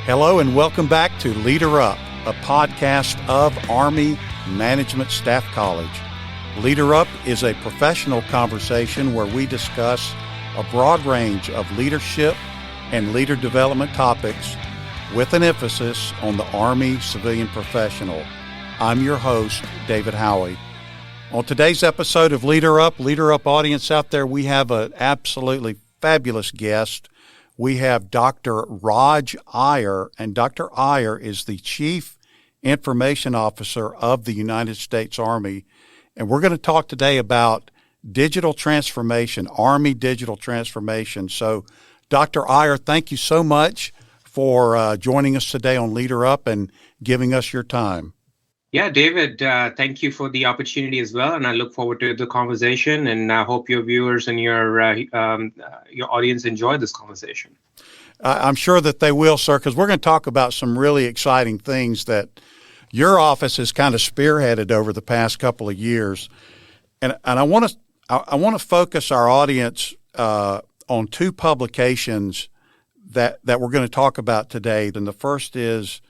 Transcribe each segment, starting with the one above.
Hello and welcome back to Leader Up, a podcast of Army Management Staff College. Leader Up is a professional conversation where we discuss a broad range of leadership and leader development topics with an emphasis on the Army civilian professional. I'm your host, David Howey. On today's episode of Leader Up audience out there, we have an absolutely fabulous guest. We have Dr. Raj Iyer, and Dr. Iyer is the Chief Information Officer of the United States Army. And we're going to talk today about digital transformation, Army digital transformation. So, Dr. Iyer, thank you so much for joining us today on Leader Up and giving us your time. Yeah, David, thank you for the opportunity as well, and I look forward to the conversation, and I hope your viewers and your audience enjoy this conversation. I'm sure that they will, sir, because we're going to talk about some really exciting things that your office has kind of spearheaded over the past couple of years, and I want to focus our audience on two publications that we're going to talk about today. And the first is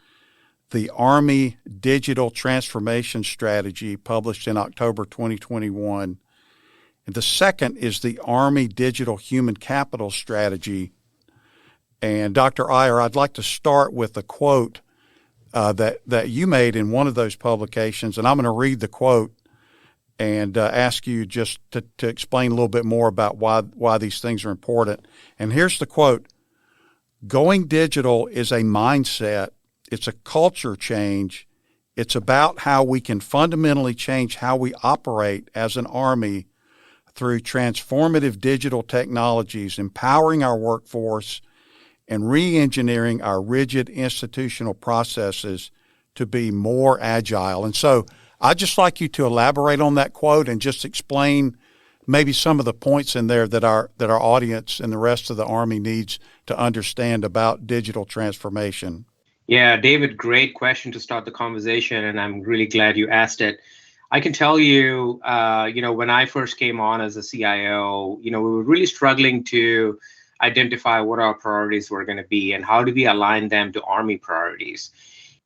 the Army Digital Transformation Strategy, published in October 2021. And the second is the Army Digital Human Capital Strategy. And Dr. Iyer, I'd like to start with a quote that you made in one of those publications, and I'm going to read the quote and ask you just to explain a little bit more about why these things are important. And here's the quote: "Going digital is a mindset. It's a culture change. It's about how we can fundamentally change how we operate as an Army through transformative digital technologies, empowering our workforce, and re-engineering our rigid institutional processes to be more agile." And so I'd just like you to elaborate on that quote and just explain maybe some of the points in there that our audience and the rest of the Army needs to understand about digital transformation. Yeah, David, great question to start the conversation, and I'm really glad you asked it. I can tell you, when I first came on as a CIO, we were really struggling to identify what our priorities were going to be and how do we align them to Army priorities.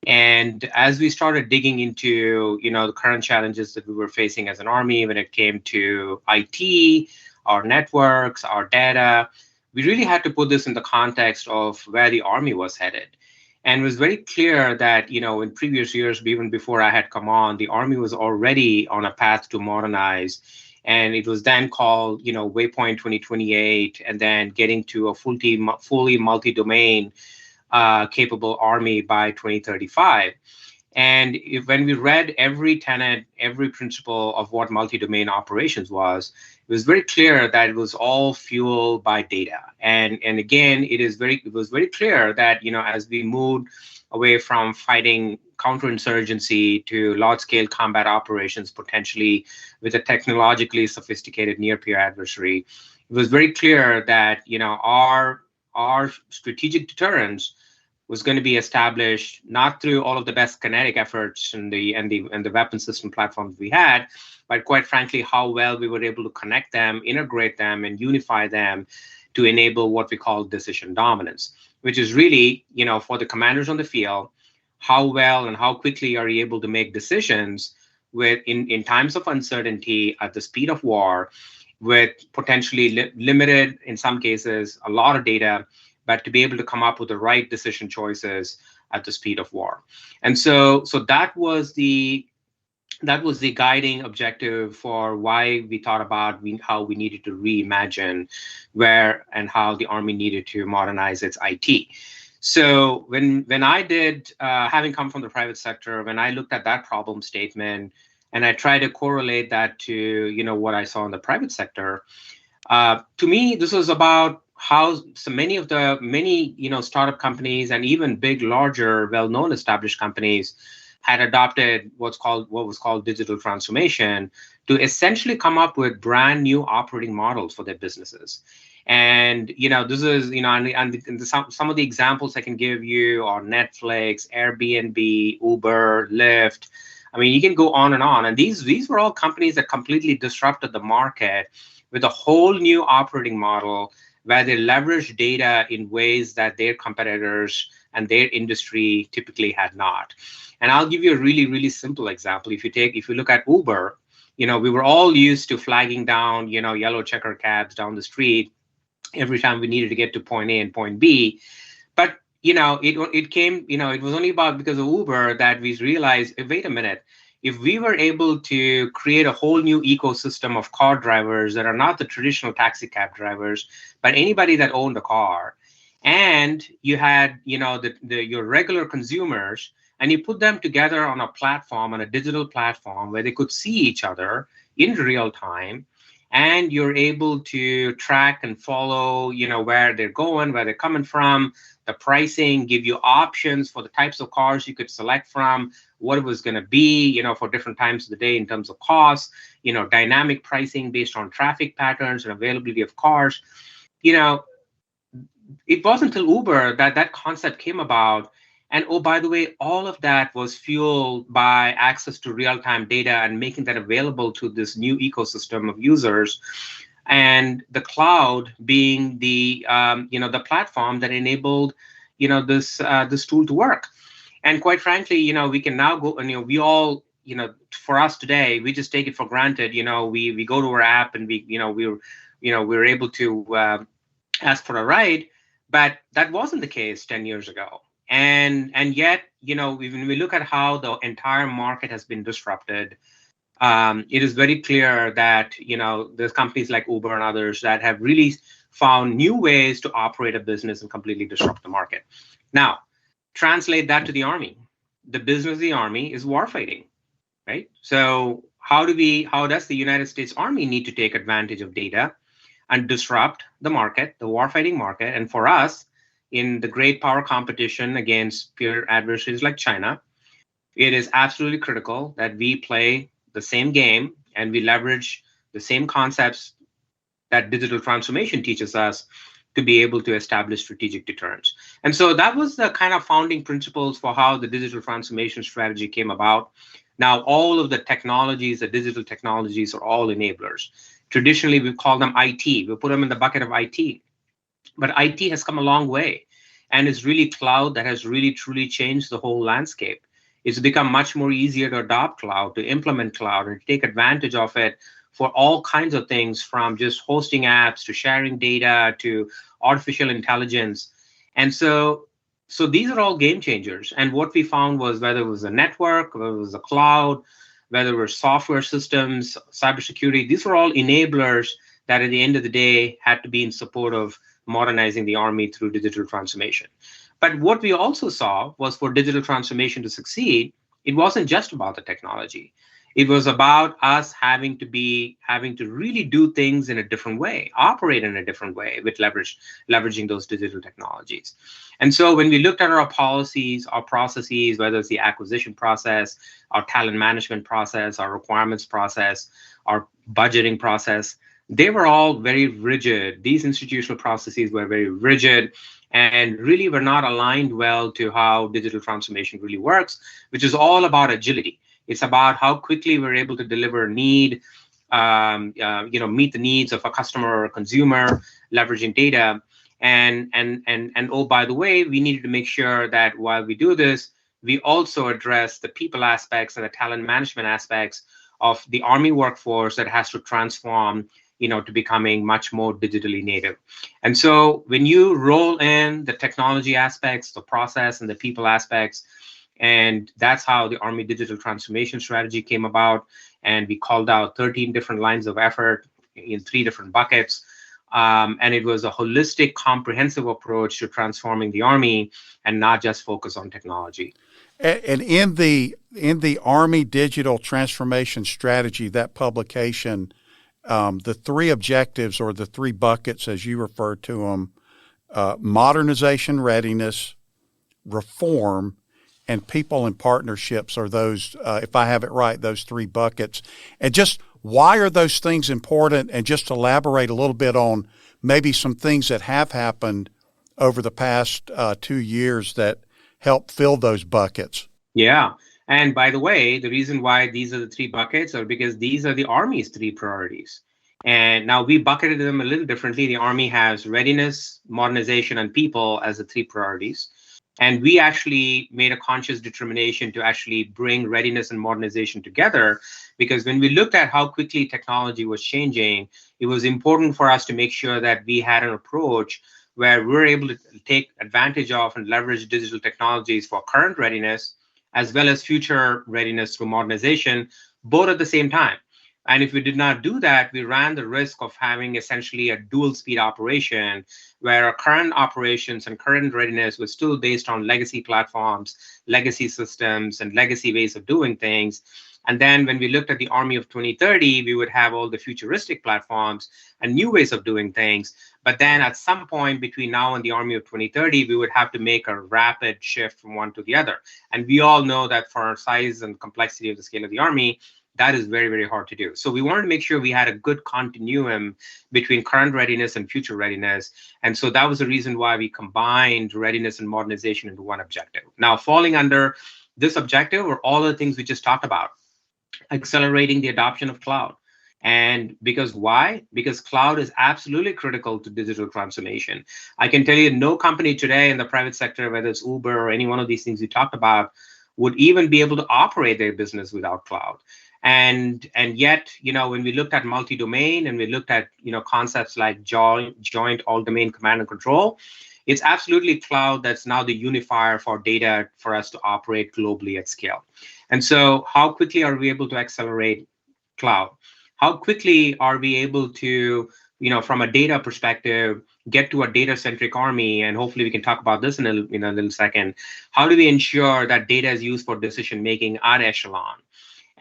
And as we started digging into, the current challenges that we were facing as an Army when it came to IT, our networks, our data, we really had to put this in the context of where the Army was headed. And it was very clear that, in previous years, even before I had come on, the Army was already on a path to modernize. And it was then called, Waypoint 2028, and then getting to a fully multi-domain capable Army by 2035. And when we read every tenet, every principle of what multi-domain operations was, it was very clear that it was all fueled by data. And again, it was very clear that, as we moved away from fighting counterinsurgency to large-scale combat operations, potentially with a technologically sophisticated near-peer adversary, it was very clear that, our strategic deterrence was going to be established not through all of the best kinetic efforts and the weapon system platforms we had, but quite frankly, how well we were able to connect them, integrate them, and unify them to enable what we call decision dominance, which is really, for the commanders on the field, how well and how quickly are you able to make decisions in times of uncertainty at the speed of war, with potentially limited, in some cases, a lot of data, but to be able to come up with the right decision choices at the speed of war. And so that was the guiding objective for why we thought about how we needed to reimagine where and how the Army needed to modernize its IT. So when I did, having come from the private sector, when I looked at that problem statement and I tried to correlate that to what I saw in the private sector, to me this was about how so many startup companies and even big, larger, well-known established companies had adopted what was called digital transformation to essentially come up with brand new operating models for their businesses. And this is and some of the examples I can give you are Netflix, Airbnb, Uber, Lyft. I mean, you can go on. And these were all companies that completely disrupted the market with a whole new operating model where they leverage data in ways that their competitors and their industry typically had not. And I'll give you a really, really simple example. If you look at Uber, we were all used to flagging down, yellow checker cabs down the street every time we needed to get to point A and point B. But, it was only because of Uber that we realized, wait a minute, if we were able to create a whole new ecosystem of car drivers that are not the traditional taxi cab drivers, but anybody that owned a car, and you had, your regular consumers, and you put them together on a platform, on a digital platform where they could see each other in real time, and you're able to track and follow, where they're going, where they're coming from, the pricing, give you options for the types of cars you could select from, what it was going to be, for different times of the day in terms of costs, dynamic pricing based on traffic patterns and availability of cars. It wasn't until Uber that concept came about. And oh, by the way, all of that was fueled by access to real-time data and making that available to this new ecosystem of users, and the cloud being the the platform that enabled this tool to work. And quite frankly, we can now go and we all for us today, we just take it for granted. We go to our app and we're able to ask for a ride, but that wasn't the case 10 years ago. And yet, when we look at how the entire market has been disrupted, it is very clear that, there's companies like Uber and others that have really found new ways to operate a business and completely disrupt the market. Now, translate that to the Army. The business of the Army is warfighting, right? So how does the United States Army need to take advantage of data and disrupt the market, the warfighting market? And for us, in the great power competition against peer adversaries like China, it is absolutely critical that we play the same game and we leverage the same concepts that digital transformation teaches us to be able to establish strategic deterrence. And so that was the kind of founding principles for how the digital transformation strategy came about. Now, all of the technologies, the digital technologies, are all enablers. Traditionally, we call them IT. We put them in the bucket of IT. But IT has come a long way, and it's really cloud that has really, truly changed the whole landscape. It's become much more easier to adopt cloud, to implement cloud, and to take advantage of it for all kinds of things, from just hosting apps to sharing data to artificial intelligence. And so these are all game changers. And what we found was, whether it was a network, whether it was a cloud, whether it were software systems, cybersecurity, these were all enablers that at the end of the day had to be in support of modernizing the Army through digital transformation. But what we also saw was, for digital transformation to succeed, it wasn't just about the technology. It was about us having to really do things in a different way, operate in a different way with leveraging those digital technologies. And so when we looked at our policies, our processes, whether it's the acquisition process, our talent management process, our requirements process, our budgeting process, they were all very rigid. These institutional processes were very rigid and really were not aligned well to how digital transformation really works, which is all about agility. It's about how quickly we're able to deliver meet the needs of a customer or a consumer, leveraging data. And oh, by the way, we needed to make sure that while we do this, we also address the people aspects and the talent management aspects of the Army workforce that has to transform to becoming much more digitally native. And so when you roll in the technology aspects, the process and the people aspects, and that's how the Army digital transformation strategy came about. And we called out 13 different lines of effort in 3 different buckets. And it was a holistic, comprehensive approach to transforming the Army, and not just focus on technology. And in the Army digital transformation strategy, that publication, the 3 objectives, or the 3 buckets as you refer to them, modernization readiness, reform, and people and partnerships are those, if I have it right, those 3 buckets. And just why are those things important? And just elaborate a little bit on maybe some things that have happened over the past 2 years that help fill those buckets. Yeah. And by the way, the reason why these are the 3 buckets are because these are the Army's 3 priorities. And now we bucketed them a little differently. The Army has readiness, modernization, and people as the three priorities. And we actually made a conscious determination to actually bring readiness and modernization together, because when we looked at how quickly technology was changing, it was important for us to make sure that we had an approach where we're able to take advantage of and leverage digital technologies for current readiness as well as future readiness through modernization, both at the same time. And if we did not do that, we ran the risk of having essentially a dual speed operation where our current operations and current readiness was still based on legacy platforms, legacy systems, and legacy ways of doing things. And then when we looked at the Army of 2030, we would have all the futuristic platforms and new ways of doing things. But then at some point between now and the Army of 2030, we would have to make a rapid shift from one to the other. And we all know that for our size and complexity of the scale of the Army, that is very, very hard to do. So we wanted to make sure we had a good continuum between current readiness and future readiness. And so that was the reason why we combined readiness and modernization into one objective. Now, falling under this objective are all the things we just talked about: accelerating the adoption of cloud. And because why? Because cloud is absolutely critical to digital transformation. I can tell you no company today in the private sector, whether it's Uber or any one of these things we talked about, would even be able to operate their business without cloud. And yet, when we looked at multi-domain and we looked at, concepts like joint all-domain command and control, it's absolutely cloud that's now the unifier for data for us to operate globally at scale. And so how quickly are we able to accelerate cloud? How quickly are we able to, from a data perspective, get to a data-centric Army? And hopefully we can talk about this in a little second. How do we ensure that data is used for decision-making at echelon?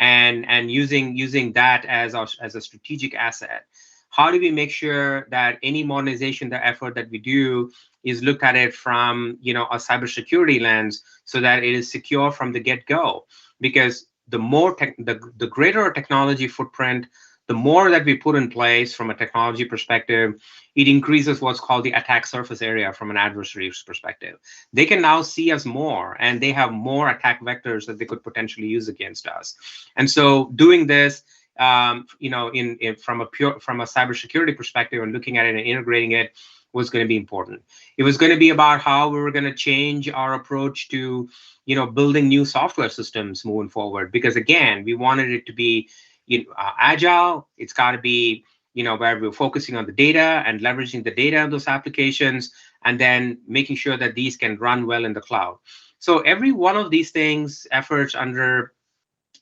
And using that as a strategic asset. How do we make sure that any modernization effort that we do is looked at it from a cybersecurity lens, so that it is secure from the get-go? Because the greater our technology footprint, the more that we put in place from a technology perspective, it increases what's called the attack surface area from an adversary's perspective. They can now see us more, and they have more attack vectors that they could potentially use against us. And so doing this, from a cybersecurity perspective and looking at it and integrating it was going to be important. It was going to be about how we were going to change our approach to, building new software systems moving forward. Because again, we wanted it to be agile. It's got to be, where we're focusing on the data and leveraging the data of those applications, and then making sure that these can run well in the cloud. So every one of these things, efforts under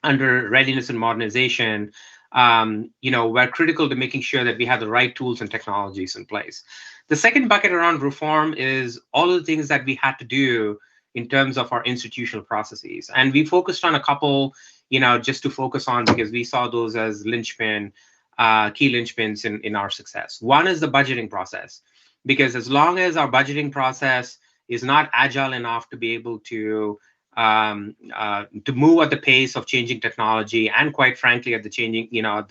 readiness and modernization, were critical to making sure that we have the right tools and technologies in place. The second bucket around reform is all of the things that we had to do in terms of our institutional processes. And we focused on a couple, just to focus on, because we saw those as key linchpins in our success. One is the budgeting process, because as long as our budgeting process is not agile enough to be able to move at the pace of changing technology, and quite frankly, at the changing, at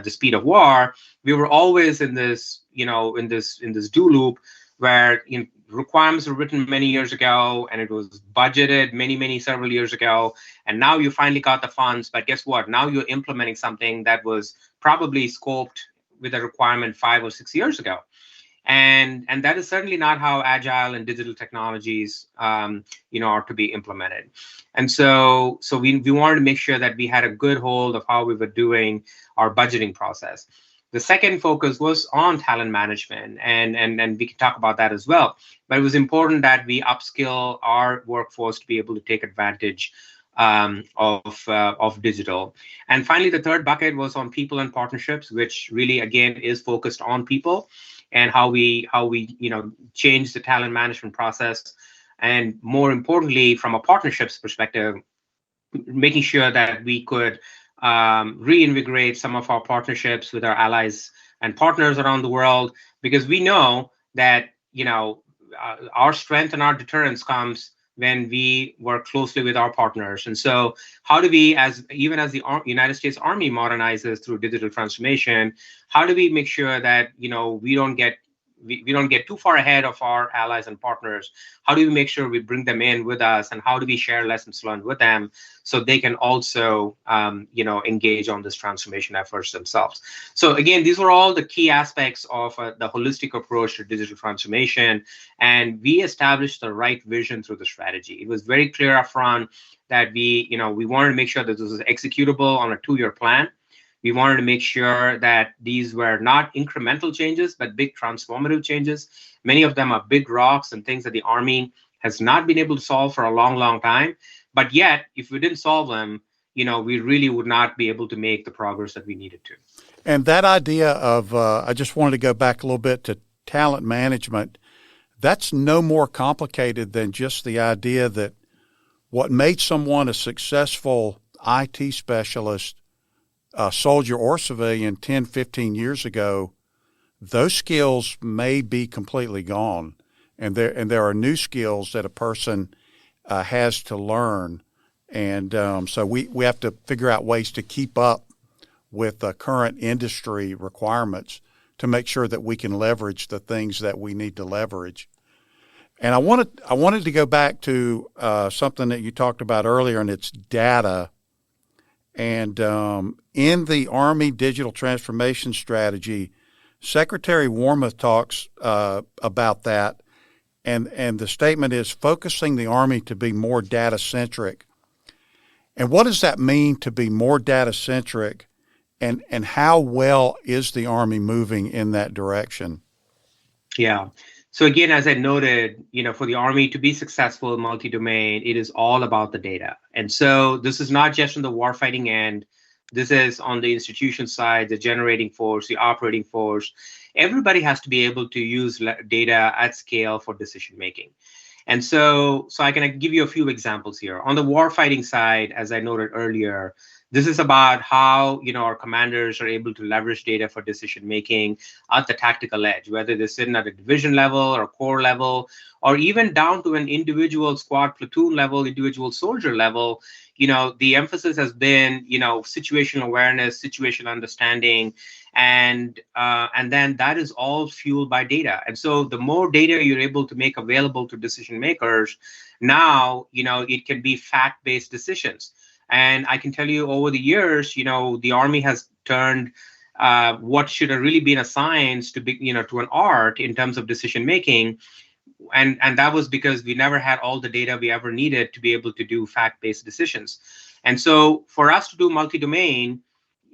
the speed of war, we were always in this, in this do loop where requirements were written many years ago, and it was budgeted several years ago, and now you finally got the funds, but guess what? Now you're implementing something that was probably scoped with a requirement 5 or 6 years ago. And that is certainly not how agile and digital technologies, are to be implemented. And so we wanted to make sure that we had a good hold of how we were doing our budgeting process. The second focus was on talent management, and we can talk about that as well. But it was important that we upskill our workforce to be able to take advantage of digital. And finally, the third bucket was on people and partnerships, which really, again, is focused on people and how we change the talent management process. And more importantly, from a partnerships perspective, making sure that we could reinvigorate some of our partnerships with our allies and partners around the world, because we know that our strength and our deterrence comes when we work closely with our partners. And so how do we, even as the United States Army modernizes through digital transformation, how do we make sure that we don't get we don't get too far ahead of our allies and partners? How do we make sure we bring them in with us, and how do we share lessons learned with them so they can also engage on this transformation efforts themselves? So again, these were all the key aspects of the holistic approach to digital transformation, and we established the right vision through the strategy. It was very clear upfront that we wanted to make sure that this was executable on a 2-year plan. We wanted to make sure that these were not incremental changes, but big transformative changes. Many of them are big rocks and things that the Army has not been able to solve for a long, long time. But yet, if we didn't solve them, we really would not be able to make the progress that we needed to. And that idea of, I just wanted to go back a little bit to talent management. That's no more complicated than just the idea that what made someone a successful IT specialist, soldier or civilian 10, 15 years ago, those skills may be completely gone. And there are new skills that a person has to learn. And so we have to figure out ways to keep up with current industry requirements to make sure that we can leverage the things that we need to leverage. And I wanted to go back to something that you talked about earlier, and it's data. And in the Army Digital Transformation Strategy, Secretary Wormuth talks about that, and the statement is focusing the Army to be more data-centric. And what does that mean, to be more data-centric, and how well is the Army moving in that direction? Yeah. So again, as I noted, for the Army to be successful in multi-domain, it is all about the data. And so this is not just on the warfighting end. This is on the institution side, the generating force, the operating force. Everybody has to be able to use data at scale for decision making. And so I can give you a few examples here. On the warfighting side, as I noted earlier, this is about how our commanders are able to leverage data for decision making at the tactical edge, whether they're sitting at a division level or corps level, or even down to an individual squad platoon level, individual soldier level. The emphasis has been situational awareness, situation understanding, and then that is all fueled by data. And so the more data you're able to make available to decision makers, now it can be fact-based decisions. And I can tell you, over the years, the Army has turned what should have really been a science to be, to an art in terms of decision making, and that was because we never had all the data we ever needed to be able to do fact-based decisions. And so, for us to do multi-domain,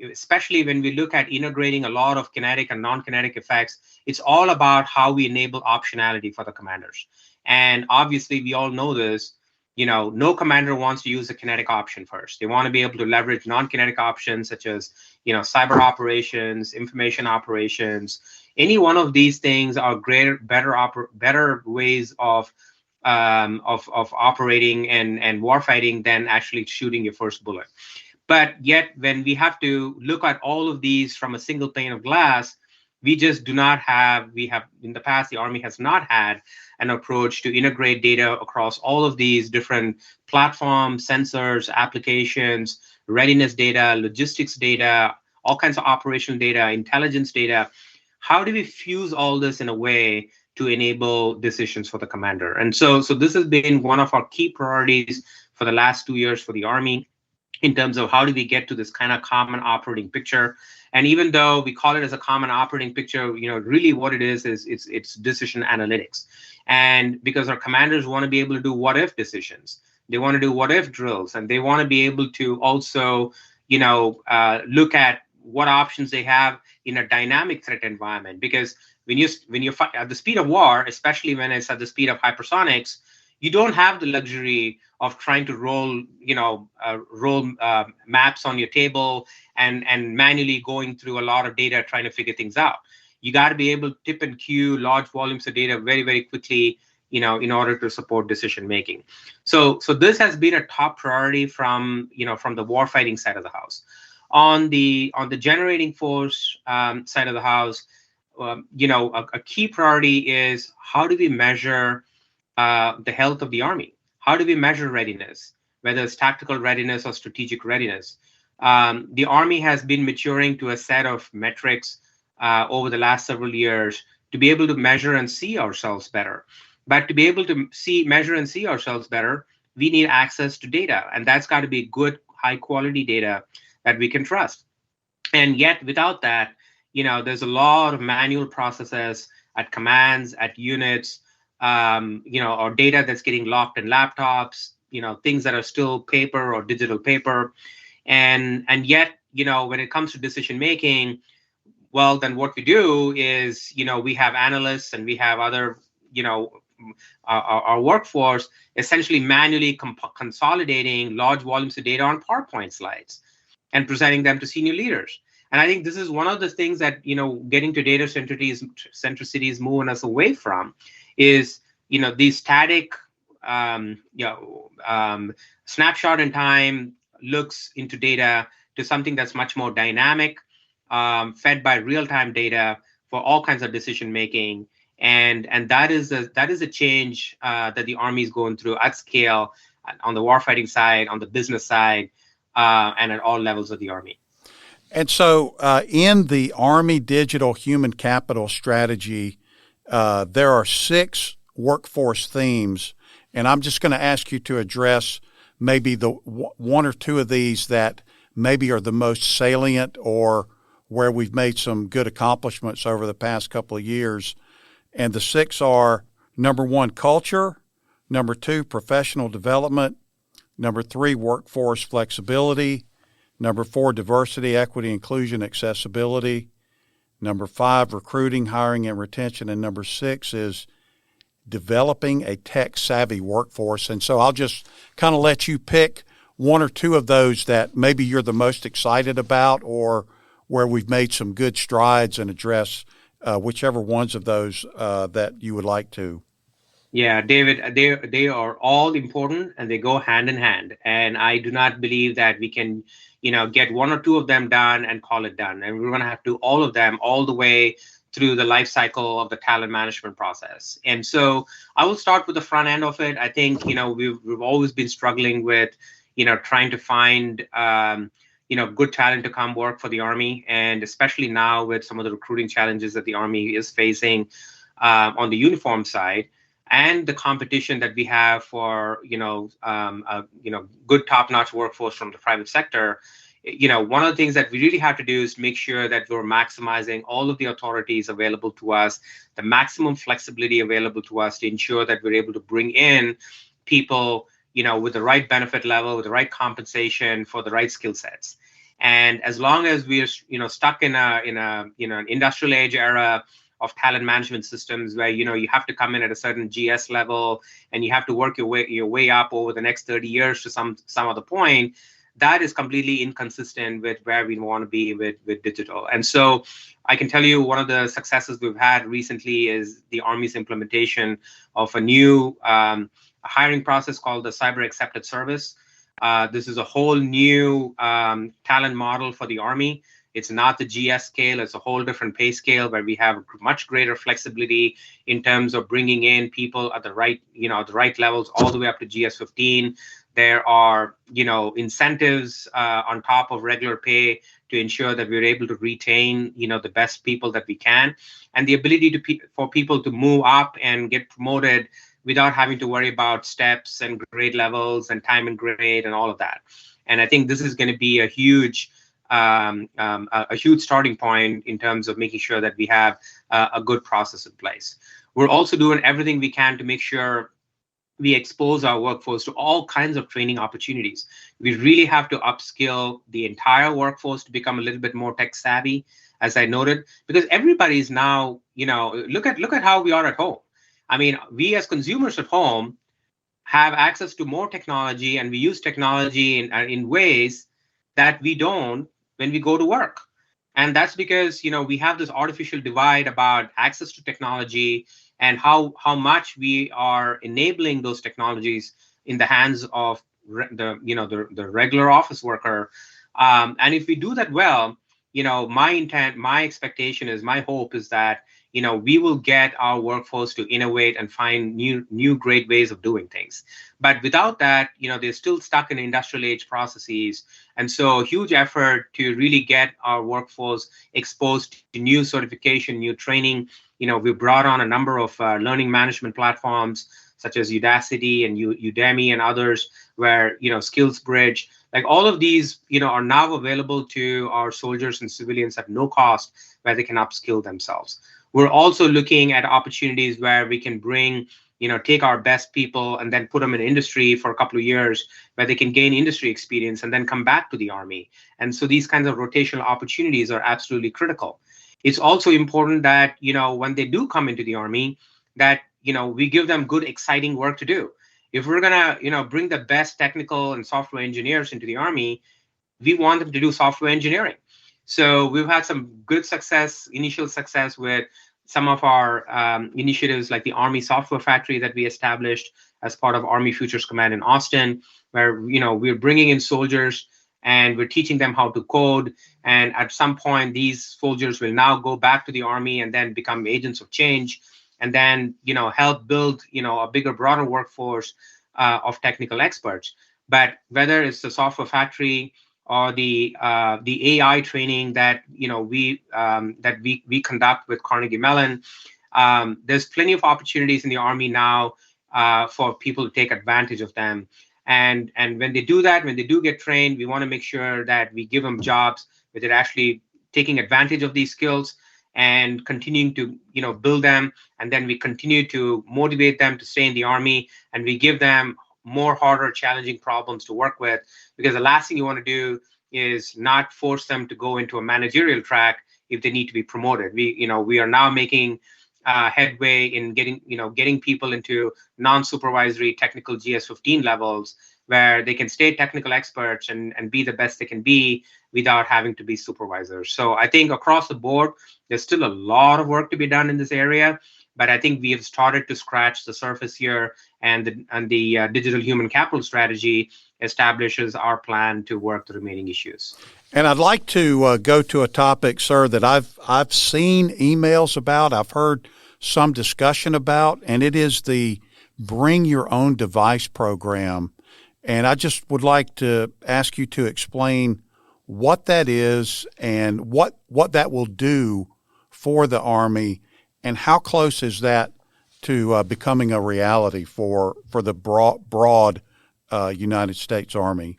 especially when we look at integrating a lot of kinetic and non-kinetic effects, it's all about how we enable optionality for the commanders. And obviously, we all know this. No commander wants to use the kinetic option first. They want to be able to leverage non-kinetic options such as, cyber operations, information operations. Any one of these things are better ways of operating and warfighting than actually shooting your first bullet. But yet, when we have to look at all of these from a single pane of glass, we just do not have, in the past, the Army has not had an approach to integrate data across all of these different platforms, sensors, applications, readiness data, logistics data, all kinds of operational data, intelligence data. How do we fuse all this in a way to enable decisions for the commander? And so this has been one of our key priorities for the last 2 years for the Army, in terms of how do we get to this kind of common operating picture. And even though we call it as a common operating picture, really what it is it's decision analytics. And because our commanders want to be able to do what if decisions, they want to do what if drills, and they want to be able to also, look at what options they have in a dynamic threat environment. Because when you fight at the speed of war, especially when it's at the speed of hypersonics, you don't have the luxury of trying to roll maps on your table and manually going through a lot of data trying to figure things out. You got to be able to tip and queue large volumes of data very, very quickly, in order to support decision making. So this has been a top priority from the warfighting side of the house. On the generating force side of the house, a key priority is how do we measure the health of the Army? How do we measure readiness, whether it's tactical readiness or strategic readiness? The Army has been maturing to a set of metrics over the last several years to be able to measure and see ourselves better. But to be able to measure and see ourselves better, we need access to data, and that's got to be good, high quality data that we can trust. And yet, without that, there's a lot of manual processes at commands, at units, or data that's getting locked in laptops, things that are still paper or digital paper. And yet, when it comes to decision making, well, then what we do is, we have analysts and we have other, our workforce essentially manually consolidating large volumes of data on PowerPoint slides and presenting them to senior leaders. And I think this is one of the things that, getting to data centricity is moving us away from, is, these static, snapshot in time looks into data to something that's much more dynamic, fed by real-time data for all kinds of decision making. And that is a change that the Army is going through at scale, on the warfighting side, on the business side, and at all levels of the Army. And so in the Army Digital Human Capital Strategy, there are 6 workforce themes, and I'm just going to ask you to address maybe the one or two of these that maybe are the most salient or where we've made some good accomplishments over the past couple of years. And the 6 are: number 1, culture; number 2, professional development; number 3, workforce flexibility; number 4, diversity, equity, inclusion, accessibility; number 5, recruiting, hiring, and retention; and number 6 is developing a tech-savvy workforce. And so I'll just kind of let you pick one or two of those that maybe you're the most excited about, or where we've made some good strides, and address whichever ones of those that you would like to. Yeah, David, they are all important and they go hand in hand. And I do not believe that we can, get one or two of them done and call it done. And we're going to have to do all of them all the way through the life cycle of the talent management process. And so I will start with the front end of it. I think, we've always been struggling with, trying to find, good talent to come work for the Army. And especially now with some of the recruiting challenges that the Army is facing on the uniform side, and the competition that we have for, good top-notch workforce from the private sector. One of the things that we really have to do is make sure that we're maximizing all of the authorities available to us, the maximum flexibility available to us, to ensure that we're able to bring in people, with the right benefit level, with the right compensation for the right skill sets. And as long as we're, stuck in an industrial age era of talent management systems where, you have to come in at a certain GS level and you have to work your way up over the next 30 years to some other point, that is completely inconsistent with where we want to be with digital. And so I can tell you one of the successes we've had recently is the Army's implementation of a new hiring process called the Cyber Accepted Service. This is a whole new talent model for the Army. It's not the GS scale, it's a whole different pay scale where we have much greater flexibility in terms of bringing in people at the right, the right levels all the way up to GS 15. There are, incentives on top of regular pay to ensure that we're able to retain, the best people that we can, and the ability for people to move up and get promoted without having to worry about steps and grade levels and time and grade and all of that. And I think this is going to be a huge starting point in terms of making sure that we have a good process in place. We're also doing everything we can to make sure we expose our workforce to all kinds of training opportunities. We really have to upskill the entire workforce to become a little bit more tech savvy, as I noted, because everybody's now, look at how we are at home. I mean, we as consumers at home have access to more technology, and we use technology in ways that we don't when we go to work. And that's because, we have this artificial divide about access to technology and how much we are enabling those technologies in the hands of the regular office worker. And if we do that well, my expectation is, my hope is that, we will get our workforce to innovate and find new great ways of doing things. But without that, they're still stuck in industrial age processes. And so a huge effort to really get our workforce exposed to new certification, new training, we brought on a number of learning management platforms such as Udacity and Udemy and others, where Skills Bridge, like all of these, are now available to our soldiers and civilians at no cost, where they can upskill themselves. We're also looking at opportunities where we can bring, take our best people and then put them in industry for a couple of years, where they can gain industry experience and then come back to the Army. And so these kinds of rotational opportunities are absolutely critical. It's also important that, when they do come into the Army, that, we give them good, exciting work to do. If we're gonna, bring the best technical and software engineers into the Army, we want them to do software engineering. So we've had some good initial success with some of our initiatives, like the Army Software Factory that we established as part of Army Futures Command in Austin, where we're bringing in soldiers and we're teaching them how to code. And at some point, these soldiers will now go back to the Army and then become agents of change, and then help build a bigger, broader workforce of technical experts. But whether it's the software factory or the AI training that we conduct with Carnegie Mellon, there's plenty of opportunities in the Army now for people to take advantage of them. And when they do that, when they do get trained, we want to make sure that we give them jobs where they're actually taking advantage of these skills and continuing to build them. And then we continue to motivate them to stay in the Army, and we give them more harder, challenging problems to work with, because the last thing you want to do is not force them to go into a managerial track if they need to be promoted. We are now making headway in getting people into non-supervisory technical GS-15 levels, where they can stay technical experts and be the best they can be without having to be supervisors. So I think across the board, there's still a lot of work to be done in this area, but I think we have started to scratch the surface here, and the digital human capital strategy establishes our plan to work the remaining issues. And I'd like to go to a topic, sir, that I've seen emails about, I've heard some discussion about, and it is the Bring Your Own Device program. And I just would like to ask you to explain what that is and what that will do for the Army, and how close is that to becoming a reality for the broad United States Army?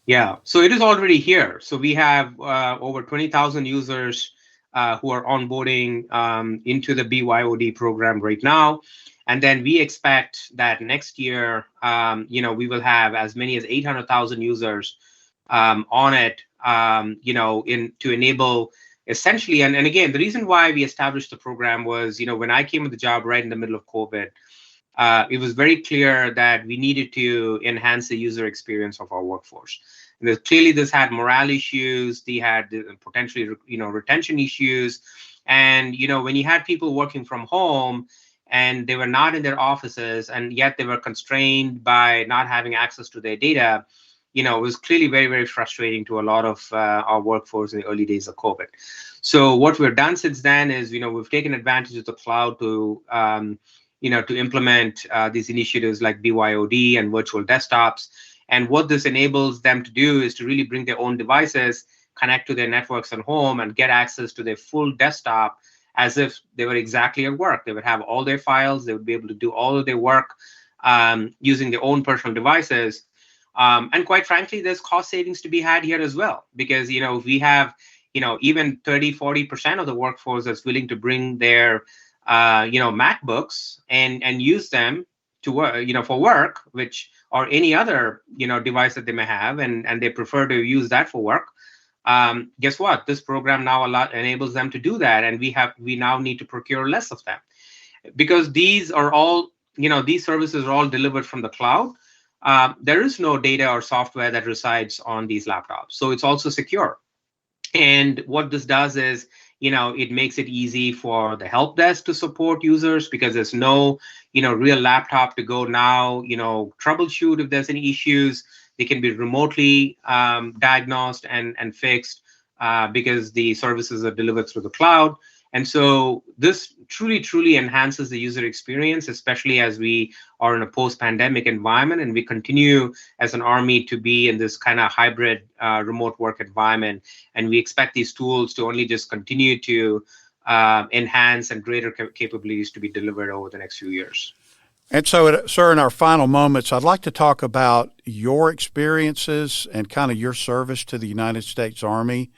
Yeah, so it is already here. So we have over 20,000 users who are onboarding into the BYOD program right now. And then we expect that next year, we will have as many as 800,000 users on it, to enable essentially. And again, the reason why we established the program was, when I came to the job right in the middle of COVID, it was very clear that we needed to enhance the user experience of our workforce. And clearly, this had morale issues. They had potentially, retention issues. And, when you had people working from home and they were not in their offices, and yet they were constrained by not having access to their data, it was clearly very, very frustrating to a lot of our workforce in the early days of COVID. So what we've done since then is, we've taken advantage of the cloud to implement these initiatives like BYOD and virtual desktops. And what this enables them to do is to really bring their own devices, connect to their networks at home, and get access to their full desktop as if they were exactly at work. They would have all their files. They would be able to do all of their work using their own personal devices. And quite frankly, there's cost savings to be had here as well, because, we have, even 30-40% of the workforce that's willing to bring their MacBooks and use them to work, for work, which, or any other, device that they may have, and they prefer to use that for work. Guess what? This program now enables them to do that, and we now need to procure less of them, because these are all, these services are all delivered from the cloud. There is no data or software that resides on these laptops, so it's also secure. And what this does is, it makes it easy for the help desk to support users, because there's no, real laptop to go now, troubleshoot if there's any issues. They can be remotely diagnosed and fixed because the services are delivered through the cloud. And so this truly enhances the user experience, especially as we are in a post-pandemic environment and we continue as an Army to be in this kind of hybrid remote work environment. And we expect these tools to only just continue to enhanced and greater capabilities to be delivered over the next few years. And so, sir, in our final moments, I'd like to talk about your experiences and kind of your service to the United States Army.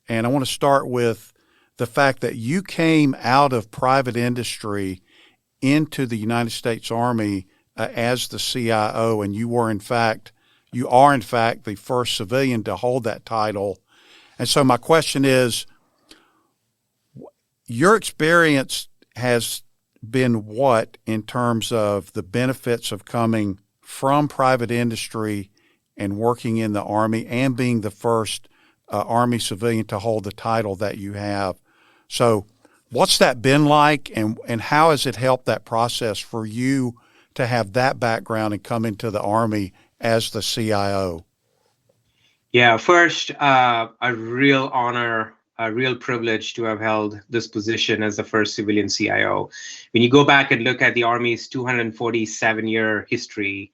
And I want to start with the fact that you came out of private industry into the United States Army as the CIO, and you are in fact the first civilian to hold that title. And so my question is, your experience has been what in terms of the benefits of coming from private industry and working in the Army and being the first Army civilian to hold the title that you have? So what's that been like, and how has it helped that process for you to have that background and come into the Army as the CIO? Yeah, first, a real honor, a real privilege to have held this position as the first civilian CIO. When you go back and look at the Army's 247-year history,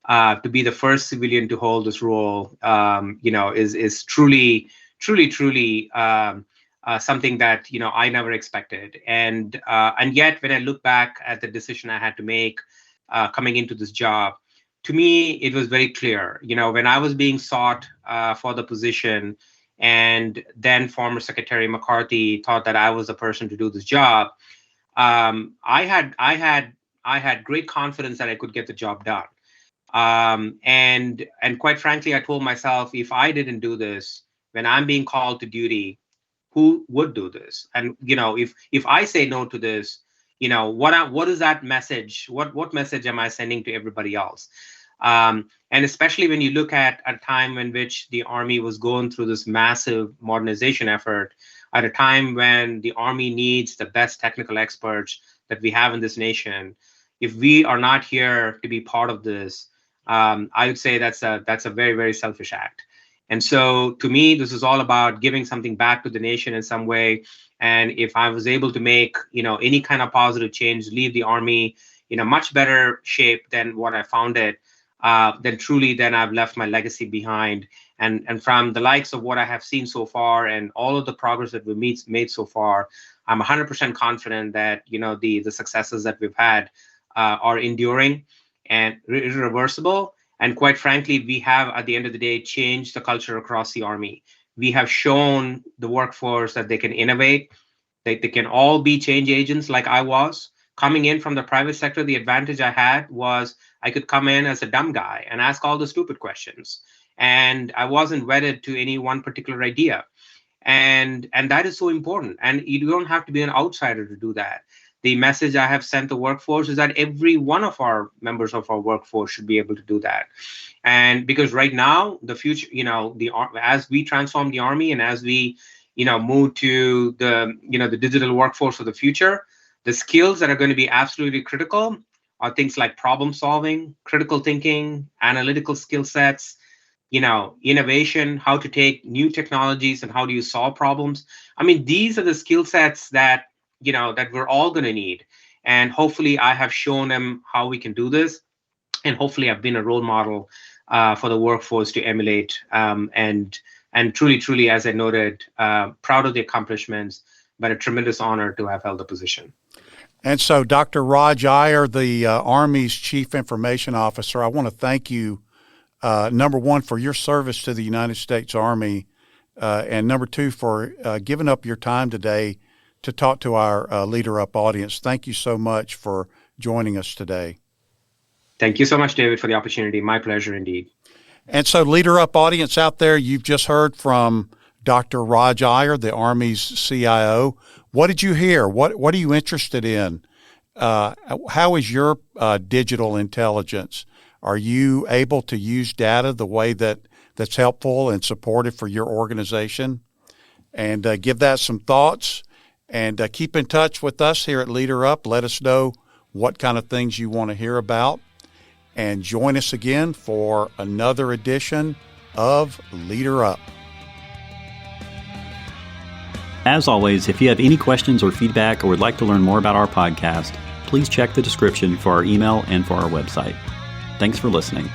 to be the first civilian to hold this role, is truly something that I never expected. And yet, when I look back at the decision I had to make coming into this job, to me, it was very clear. When I was being sought for the position, and then former Secretary McCarthy thought that I was the person to do this job, I had great confidence that I could get the job done. And quite frankly, I told myself, if I didn't do this, when I'm being called to duty, who would do this? And if I say no to this, what is that message? What message am I sending to everybody else? And especially when you look at a time in which the Army was going through this massive modernization effort, at a time when the Army needs the best technical experts that we have in this nation, if we are not here to be part of this, I would say that's a very, very selfish act. And so to me, this is all about giving something back to the nation in some way. And if I was able to make, any kind of positive change, leave the Army in a much better shape than what I found it, then I've left my legacy behind. And from the likes of what I have seen so far and all of the progress that we've made so far, I'm 100% confident that, the successes that we've had are enduring and irreversible. And quite frankly, we have, at the end of the day, changed the culture across the Army. We have shown the workforce that they can innovate, that they can all be change agents like I was. Coming in from the private sector, the advantage I had was I could come in as a dumb guy and ask all the stupid questions. And I wasn't wedded to any one particular idea. And that is so important. And you don't have to be an outsider to do that. The message I have sent the workforce is that every one of our members of our workforce should be able to do that. And because right now, the future, as we transform the Army and as we, move to the digital workforce of the future, the skills that are going to be absolutely critical are things like problem solving, critical thinking, analytical skill sets, innovation, how to take new technologies and how do you solve problems. I mean, these are the skill sets that we're all going to need. And hopefully I have shown them how we can do this. And hopefully I've been a role model for the workforce to emulate. And truly, as I noted, proud of the accomplishments, but a tremendous honor to have held the position. And so, Dr. Raj Iyer, the Army's Chief Information Officer, I want to thank you, number one, for your service to the United States Army, and number two, for giving up your time today to talk to our Leader Up audience. Thank you so much for joining us today. Thank you so much, David, for the opportunity. My pleasure indeed. And so, Leader Up audience out there, you've just heard from Dr. Raj Iyer, the Army's CIO. What did you hear? What are you interested in? How is your digital intelligence? Are you able to use data the way that's helpful and supportive for your organization? And give that some thoughts. And keep in touch with us here at Leader Up. Let us know what kind of things you want to hear about. And join us again for another edition of Leader Up. As always, if you have any questions or feedback or would like to learn more about our podcast, please check the description for our email and for our website. Thanks for listening.